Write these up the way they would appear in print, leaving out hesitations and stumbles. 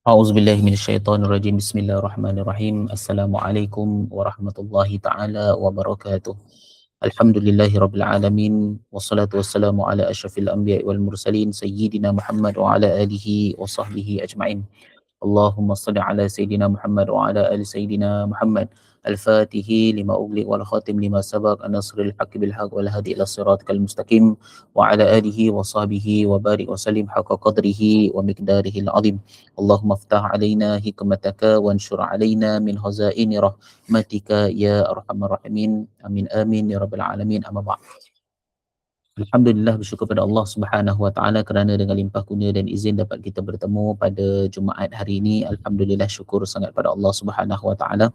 A'udzubillahi minasyaitonirrajim. Bismillahirrahmanirrahim. Assalamualaikum warahmatullahi taala wabarakatuh. Alhamdulillahirabbil alamin wassalatu wassalamu ala asyrafil anbiya'i wal mursalin sayyidina Muhammad wa ala alihi wa sahbihi ajma'in. Allahumma salli ala Sayyidina Muhammad wa ala ali Sayyidina Muhammad Al-Fatihi lima ughliq wal khatim lima sabaq an-nasril haqqi bil haqq wal hadi ila siratikal mustaqim wa ala alihi wa sahbihi wa barik wa sallim haqqa qadrihi wa miqdarihi al-azim. Allahumma aftah alaina hikmataka wa anshur alaina min khazaini rahmatika ya arhamar rahimin. Amin amin ya rabbal alamin. Amma ba'd. Alhamdulillah, bersyukur pada Allah Subhanahu Wa Taala kerana dengan limpah kurnia dan izin dapat kita bertemu pada Jumaat hari ini. Alhamdulillah, syukur sangat pada Allah Subhanahu Wa Taala.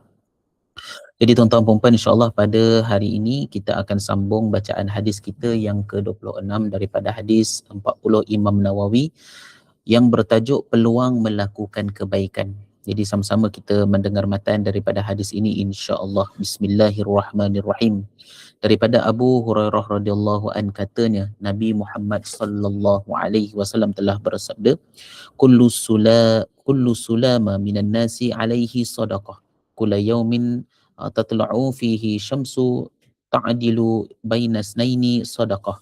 Jadi tuan-tuan dan puan, insya-Allah pada hari ini kita akan sambung bacaan hadis kita yang ke-26 daripada hadis 40 Imam Nawawi yang bertajuk peluang melakukan kebaikan. Jadi sama-sama kita mendengar matan daripada hadis ini insya-Allah. Bismillahirrahmanirrahim. Daripada Abu Hurairah radhiyallahu an katanya, Nabi Muhammad sallallahu alaihi wasallam telah bersabda, kullu sulama minan nasi alaihi sadaqah. Kullu yawmin tatla'u fihi syamsu ta'dilu baina snaini sadaqah.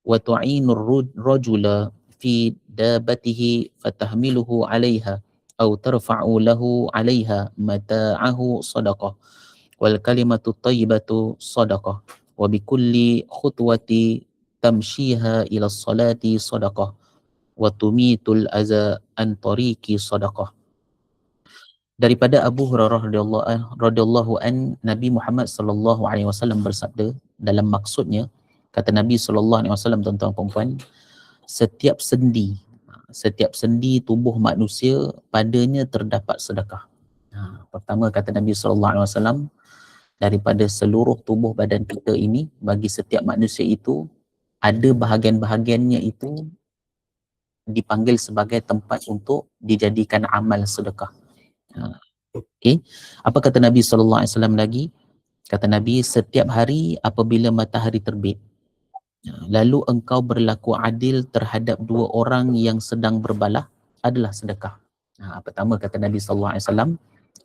Wa tu'inu rajula fi dabatihi fatahmiluhu 'alaiha aw tarfa'u lahu 'alaiha mata'ahu sadaqah. Wal kalimatu thayyibatu sadaqah wa bikulli khutwati tamshiha ila salati sadaqah wa tumitul aza an tariqi sadaqah. Daripada Abu Hurairah radhiyallahu an, Nabi Muhammad sallallahu alaihi wasallam bersabda, dalam maksudnya kata Nabi sallallahu alaihi wasallam, tuan-tuan dan puan, setiap sendi tubuh manusia padanya terdapat sedekah. Pertama kata Nabi sallallahu alaihi wasallam, daripada seluruh tubuh badan kita ini, bagi setiap manusia itu ada bahagian-bahagiannya itu dipanggil sebagai tempat untuk dijadikan amal sedekah. Okey, apa kata Nabi sallallahu alaihi wasallam lagi? Kata Nabi, setiap hari apabila matahari terbit, lalu engkau berlaku adil terhadap dua orang yang sedang berbalah, adalah sedekah. Pertama kata Nabi sallallahu alaihi wasallam,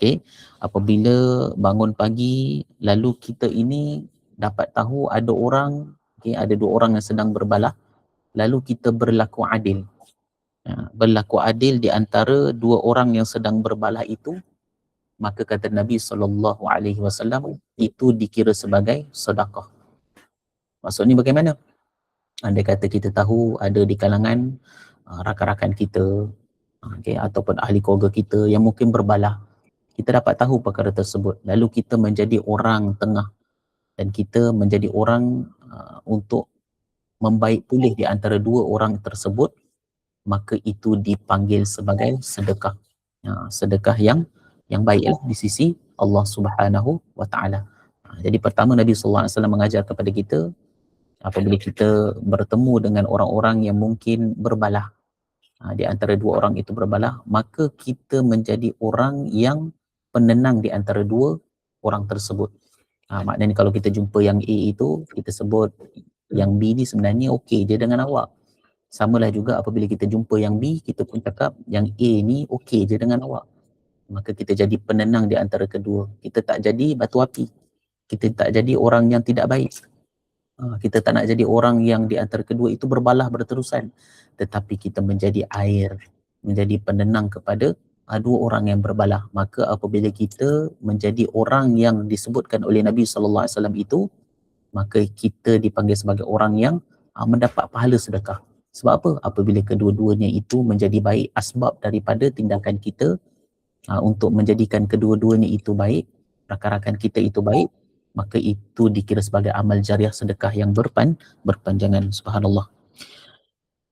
okey, apabila bangun pagi lalu kita ini dapat tahu ada orang, okey, ada dua orang yang sedang berbalah, lalu kita berlaku adil. Berlaku adil di antara dua orang yang sedang berbalah itu, maka kata Nabi sallallahu alaihi wasallam, itu dikira sebagai sedekah. Maksudnya bagaimana? Andai kata kita tahu ada di kalangan rakan-rakan kita, okay, ataupun ahli keluarga kita yang mungkin berbalah, kita dapat tahu perkara tersebut, lalu kita menjadi orang tengah dan kita menjadi orang untuk membaik pulih di antara dua orang tersebut, maka itu dipanggil sebagai sedekah. Sedekah yang baiklah di sisi Allah Subhanahu Wa Taala. Jadi pertama Nabi sallallahu alaihi wasallam mengajar kepada kita, apabila kita bertemu dengan orang-orang yang mungkin berbalah, di antara dua orang itu berbalah, maka kita menjadi orang yang penenang di antara dua orang tersebut. Maknanya kalau kita jumpa yang A itu, kita sebut yang B ni sebenarnya okey je dengan awak. Samalah juga apabila kita jumpa yang B, kita pun cakap yang A ni okey je dengan awak. Maka kita jadi penenang di antara kedua. Kita tak jadi batu api. Kita tak jadi orang yang tidak baik. Kita tak nak jadi orang yang di antara kedua itu berbalah berterusan, tetapi kita menjadi air, menjadi penenang kepada dua orang yang berbalah. Maka apabila kita menjadi orang yang disebutkan oleh Nabi sallallahu alaihi wasallam itu, maka kita dipanggil sebagai orang yang mendapat pahala sedekah. Sebab apa? Apabila kedua-duanya itu menjadi baik, asbab daripada tindakan kita untuk menjadikan kedua-duanya itu baik, rakan-rakan kita itu baik, maka itu dikira sebagai amal jariah sedekah yang berpanjangan. Subhanallah.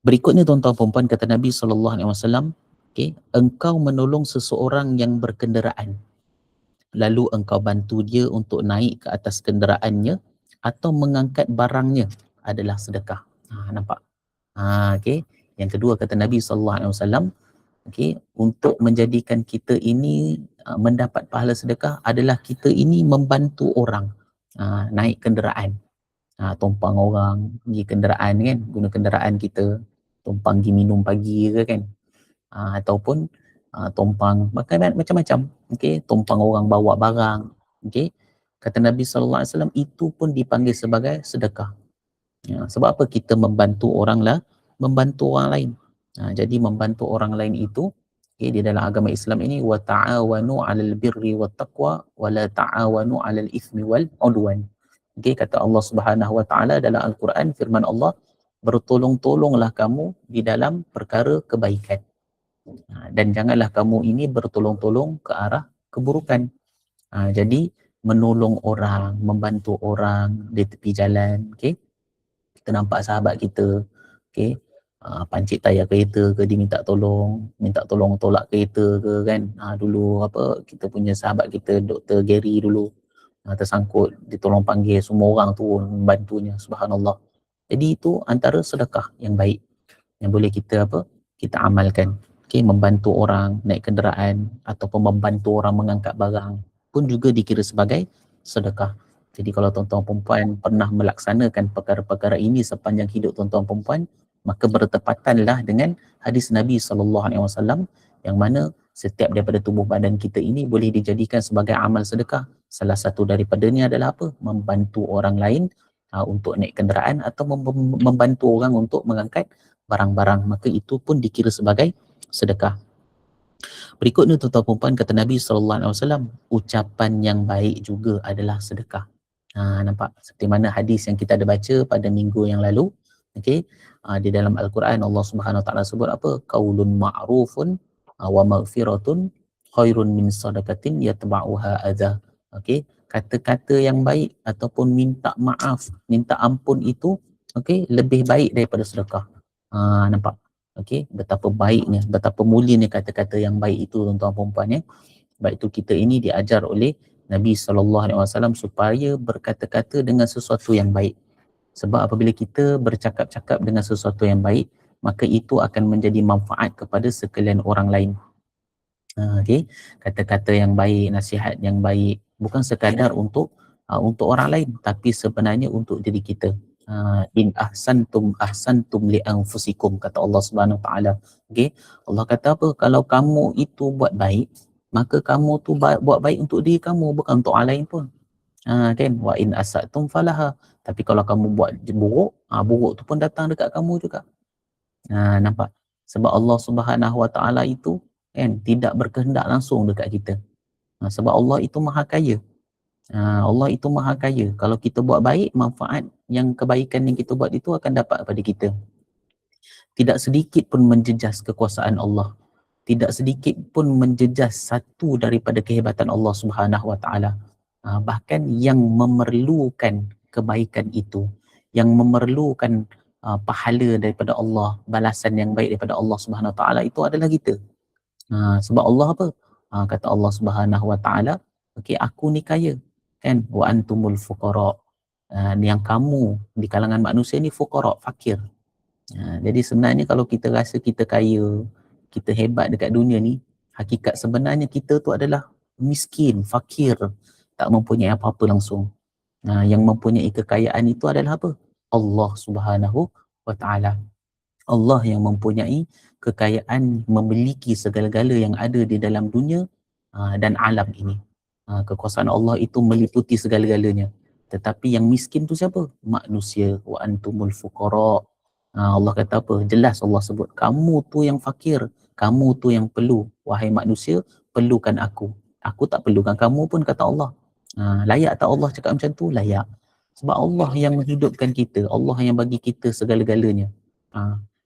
Berikutnya tuan-tuan dan puan, kata Nabi sallallahu alaihi wasallam, okey, engkau menolong seseorang yang berkenderaan, lalu engkau bantu dia untuk naik ke atas kenderaannya atau mengangkat barangnya, adalah sedekah. Nampak? Okey. Yang kedua kata Nabi sallallahu alaihi wasallam, okey, untuk menjadikan kita ini mendapat pahala sedekah adalah kita ini membantu orang naik kenderaan, tumpang orang pergi kenderaan kan, guna kenderaan kita, tumpang pergi minum pagi ke kan, ataupun tumpang macam-macam, okey, tumpang orang bawa barang, okey. Kata Nabi sallallahu alaihi wasallam itu pun dipanggil sebagai sedekah. Sebab apa? Kita membantu orang lah, membantu orang lain. Jadi membantu orang lain itu, okay, di dalam agama Islam ini, wa ta'awanu 'alal birri wat taqwa wa la ta'awanu 'alal itsmi wal 'udwan. Okay, kata Allah Subhanahu wa taala dalam Al-Quran, firman Allah, bertolong-tolonglah kamu di dalam perkara kebaikan. Dan janganlah kamu ini bertolong-tolong ke arah keburukan. Jadi menolong orang, membantu orang di tepi jalan, okay? Kita nampak sahabat kita, okay, pancit tayar kereta ke, dia minta tolong tolak kereta ke kan. Dulu apa, kita punya sahabat kita Dr. Gary dulu tersangkut, ditolong panggil semua orang turun membantunya, subhanallah. Jadi itu antara sedekah yang baik yang boleh kita amalkan. Okay, membantu orang naik kenderaan ataupun membantu orang mengangkat barang pun juga dikira sebagai sedekah. Jadi kalau tuan-tuan perempuan pernah melaksanakan perkara-perkara ini sepanjang hidup tuan-tuan perempuan, maka bertepatanlah dengan hadis Nabi SAW yang mana setiap daripada tubuh badan kita ini boleh dijadikan sebagai amal sedekah. Salah satu daripadanya adalah apa? Membantu orang lain untuk naik kenderaan atau membantu orang untuk mengangkat barang-barang, maka itu pun dikira sebagai sedekah. Berikutnya tuan-tuan perempuan, kata Nabi SAW, ucapan yang baik juga adalah sedekah. Nampak? Seperti mana hadis yang kita ada baca pada minggu yang lalu, okay? Di dalam Al-Quran Allah Subhanahu Wa Taala sebut apa? Qaulun ma'rufun wa maghfiratun khairun min sadaqatin yatba'uha adza. Okay? Kata-kata yang baik ataupun minta maaf, minta ampun itu, okay, lebih baik daripada sedekah. Nampak? Okay, betapa baiknya, betapa mulianya kata-kata yang baik itu tuan-tuan perempuan ya. Sebab itu kita ini diajar oleh Nabi SAW supaya berkata-kata dengan sesuatu yang baik. Sebab apabila kita bercakap-cakap dengan sesuatu yang baik, maka itu akan menjadi manfaat kepada sekalian orang lain. Okay, kata-kata yang baik, nasihat yang baik, bukan sekadar untuk orang lain, tapi sebenarnya untuk diri kita. In ahsantum li anfusikum, kata Allah Subhanahu Wa Taala. Okay, Allah kata apa? Kalau kamu itu buat baik, maka kamu tu buat baik untuk diri kamu, bukan untuk orang lain pun. Kan, wa in asatum falaha. Tapi kalau kamu buat buruk, buruk tu pun datang dekat kamu juga. Nampak? Sebab Allah Subhanahu Wa Taala itu kan tidak berkehendak langsung dekat kita. Sebab Allah itu maha kaya. Allah itu maha kaya. Kalau kita buat baik, manfaat yang kebaikan yang kita buat itu akan dapat pada kita. Tidak sedikit pun menjejas kekuasaan Allah. Tidak sedikit pun menjejas satu daripada kehebatan Allah Subhanahu Wa Taala. Bahkan yang memerlukan kebaikan itu, yang memerlukan pahala daripada Allah, balasan yang baik daripada Allah Subhanahu Wa Taala itu adalah kita. Sebab Allah apa? Kata Allah Subhanahu Wa Taala, okey, aku ni kaya, kan? Wa antumul fuqara. Yang kamu di kalangan manusia ni fuqara, fakir. Jadi sebenarnya kalau kita rasa kita kaya, kita hebat dekat dunia ni, hakikat sebenarnya kita tu adalah miskin, fakir, tak mempunyai apa-apa langsung. Yang mempunyai kekayaan itu adalah apa? Allah Subhanahu Wa Taala. Allah yang mempunyai kekayaan, memiliki segala-gala yang ada di dalam dunia dan alam ini. Kekuasaan Allah itu meliputi segala-galanya. Tetapi yang miskin tu siapa? Manusia. Wa antumul fuqara. Allah kata apa? Jelas Allah sebut, kamu tu yang fakir, kamu tu yang perlu. Wahai manusia, perlukan aku. Aku tak perlukan kamu pun, kata Allah. Layak tak Allah cakap macam tu? Layak. Sebab Allah yang menghidupkan kita, Allah yang bagi kita segala-galanya.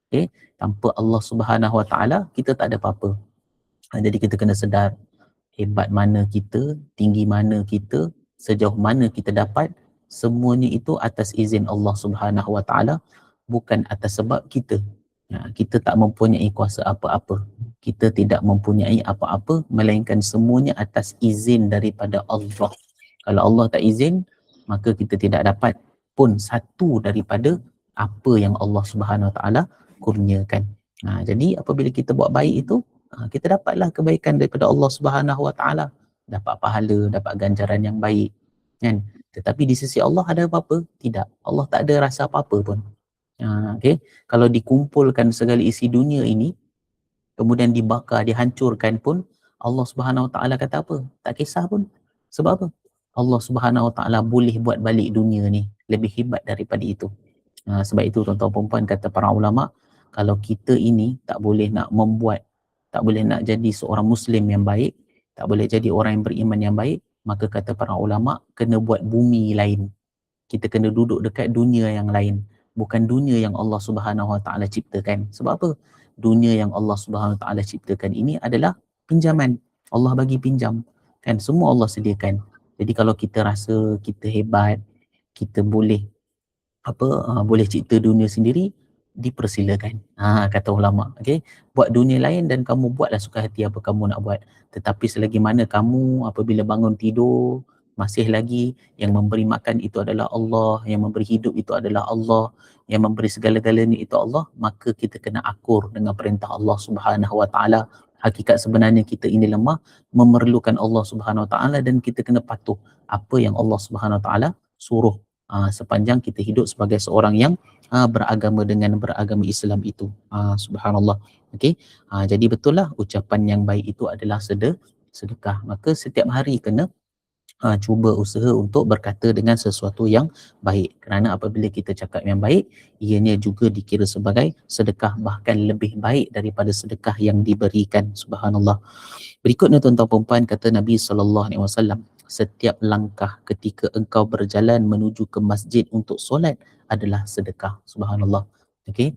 Okay? Tanpa Allah Subhanahu Wa Taala, kita tak ada apa-apa. Jadi kita kena sedar hebat mana kita, tinggi mana kita, sejauh mana kita dapat, semuanya itu atas izin Allah Subhanahu Wa Taala, bukan atas sebab kita. Kita tak mempunyai kuasa apa-apa. Kita tidak mempunyai apa-apa, melainkan semuanya atas izin daripada Allah. Kalau Allah tak izin, maka kita tidak dapat pun satu daripada apa yang Allah Subhanahu Wa Taala kurniakan. Jadi apabila kita buat baik itu, kita dapatlah kebaikan daripada Allah Subhanahu Wa Taala, dapat pahala, dapat ganjaran yang baik, kan? Tetapi di sisi Allah ada apa-apa? Tidak. Allah tak ada rasa apa-apa pun. Okay? Kalau dikumpulkan segala isi dunia ini, kemudian dibakar, dihancurkan pun, Allah Subhanahu Wa Taala kata apa? Tak kisah pun. Sebab apa? Allah Subhanahu Wa Taala boleh buat balik dunia ni lebih hebat daripada itu. Sebab itu tuan-tuan perempuan, kata para ulama, kalau kita ini tak boleh nak membuat, tak boleh nak jadi seorang Muslim yang baik, tak boleh jadi orang yang beriman yang baik, maka kata para ulama, kena buat bumi lain. Kita kena duduk dekat dunia yang lain, bukan dunia yang Allah Subhanahu Wa Taala ciptakan. Sebab apa? Dunia yang Allah Subhanahu Wa Taala ciptakan ini adalah pinjaman. Allah bagi pinjam, kan, semua Allah sediakan. Jadi kalau kita rasa kita hebat, kita boleh boleh cipta dunia sendiri, dipersilakan, kata ulama. Okey, buat dunia lain dan kamu buatlah suka hati apa kamu nak buat, tetapi selagi mana kamu apabila bangun tidur masih lagi yang memberi makan itu adalah Allah, yang memberi hidup itu adalah Allah, yang memberi segala-galanya itu Allah, maka kita kena akur dengan perintah Allah Subhanahu Wa Taala. Hakikat sebenarnya kita ini lemah, memerlukan Allah Subhanahu Wa Taala, dan kita kena patuh apa yang Allah Subhanahu Wa Taala suruh, sepanjang kita hidup sebagai seorang yang beragama dengan beragama Islam itu. Subhanallah. Okey. Jadi betul lah, ucapan yang baik itu adalah sedekah. Maka setiap hari kena cuba usaha untuk berkata dengan sesuatu yang baik, kerana apabila kita cakap yang baik, ianya juga dikira sebagai sedekah, bahkan lebih baik daripada sedekah yang diberikan. Subhanallah. Berikutnya tuan-tuan perempuan, kata Nabi SAW, setiap langkah ketika engkau berjalan menuju ke masjid untuk solat adalah sedekah. Subhanallah. Okey.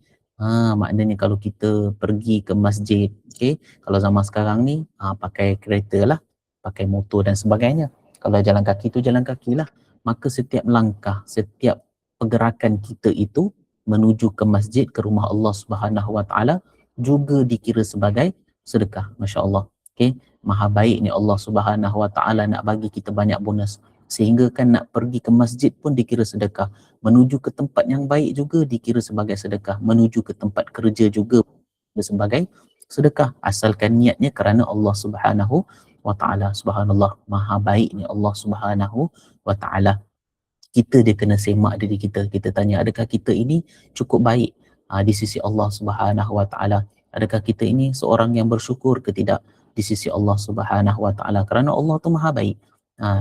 Maknanya kalau kita pergi ke masjid, okey, kalau zaman sekarang ni pakai kereta lah, pakai motor dan sebagainya. Kalau jalan kaki tu jalan kaki lah. Maka setiap langkah, setiap pergerakan kita itu menuju ke masjid, ke rumah Allah Subhanahu Wa Taala, juga dikira sebagai sedekah. Masya-Allah. Okey, maha baiknya Allah Subhanahu Wa Taala nak bagi kita banyak bonus, sehingga kan nak pergi ke masjid pun dikira sedekah, menuju ke tempat yang baik juga dikira sebagai sedekah, menuju ke tempat kerja juga sebagai sedekah, asalkan niatnya kerana Allah Subhanahu Wa Taala. Subhanallah, maha baiknya Allah Subhanahu Wa Taala. Kita dia kena semak diri kita. Kita tanya, adakah kita ini cukup baik di sisi Allah Subhanahu Wa Taala? Adakah kita ini seorang yang bersyukur ke tidak di sisi Allah Subhanahu Wa Taala? Kerana Allah tu maha baik.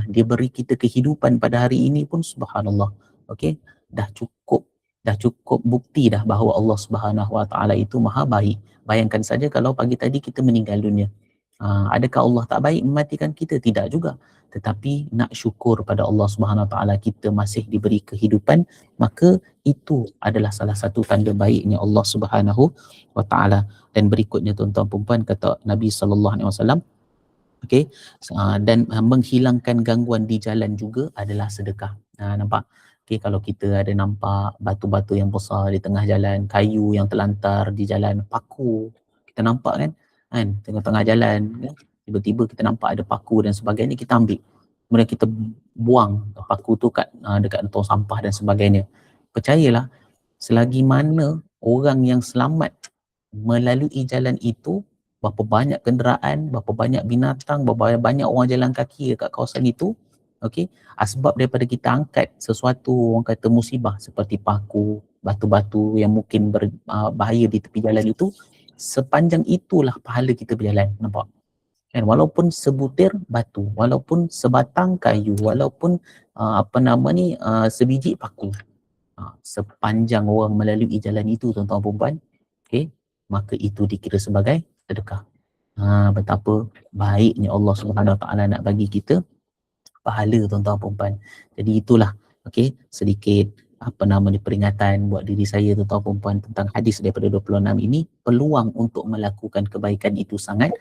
Dia beri kita kehidupan pada hari ini pun, subhanallah. Okey, dah cukup bukti dah bahawa Allah Subhanahu Wa Taala itu maha baik. Bayangkan saja kalau pagi tadi kita meninggal dunia. Adakah Allah tak baik mematikan kita? Tidak juga. Tetapi nak syukur pada Allah Subhanahu Wa Taala kita masih diberi kehidupan, maka itu adalah salah satu tanda baiknya Allah Subhanahu Wa Taala. Dan berikutnya tuan-tuan perempuan, kata Nabi sallallahu alaihi wasallam, okey, dan menghilangkan gangguan di jalan juga adalah sedekah. Nampak? Okey, kalau kita ada nampak batu-batu yang besar di tengah jalan, kayu yang terlantar di jalan, paku, kita nampak kan tengah-tengah jalan, kan? Tiba-tiba kita nampak ada paku dan sebagainya, kita ambil, kemudian kita buang paku tu kat dekat tong sampah dan sebagainya. Percayalah, selagi mana orang yang selamat melalui jalan itu, berapa banyak kenderaan, berapa banyak binatang, berapa banyak orang jalan kaki dekat kawasan itu, okey, sebab daripada kita angkat sesuatu, orang kata musibah, seperti paku, batu-batu yang mungkin berbahaya di tepi jalan itu, sepanjang itulah pahala kita berjalan. Nampak? Kan, walaupun sebutir batu, walaupun sebatang kayu, walaupun sebiji paku, sepanjang orang melalui jalan itu, tuan-tuan perempuan, okey, maka itu dikira sebagai sedekah. Betapa baiknya Allah Subhanahu Wa Taala nak bagi kita pahala, tuan-tuan perempuan. Jadi itulah, okey, sedikit peringatan buat diri saya, tuan-tuan perempuan, tentang hadis daripada 26 ini. Peluang untuk melakukan kebaikan itu sangat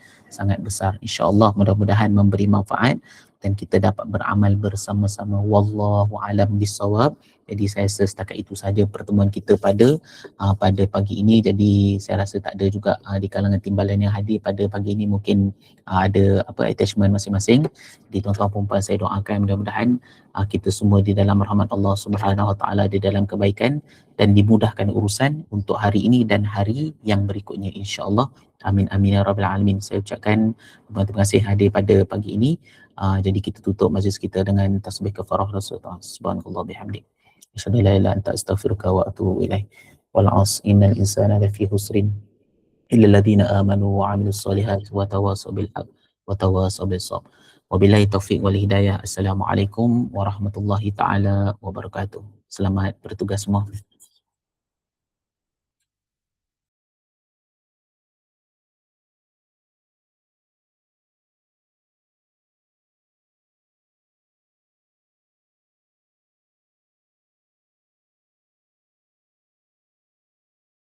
besar. InsyaAllah mudah-mudahan memberi manfaat dan kita dapat beramal bersama-sama. Wallahu alam bisawab. Jadi saya rasa setakat itu saja pertemuan kita pada pagi ini. Jadi saya rasa tak ada juga di kalangan timbalan yang hadir pada pagi ini mungkin ada attachment masing-masing. Jadi tuan-tuan perempuan, saya doakan mudah-mudahan kita semua di dalam rahmat Allah Subhanahu Wa Taala, di dalam kebaikan, dan dimudahkan urusan untuk hari ini dan hari yang berikutnya, insya-Allah. Amin amin ya rabbal alamin. Saya ucapkan terima kasih hadir pada pagi ini. Jadi kita tutup majlis kita dengan tasbih kafarah Rasulullah. Subhanallah bihamdi. Asyhadu an la ilaha illa anta astaghfiruka wa atubu ilaik. Wal 'asr innal insana lafi khusrin illal ladzina amanu wa 'amilus solihati wa tawassaw bil haqq wa tawassaw bis sabr. Wabillahi taufiq wal hidayah. Assalamualaikum warahmatullahi taala wabarakatuh. Selamat bertugas semua.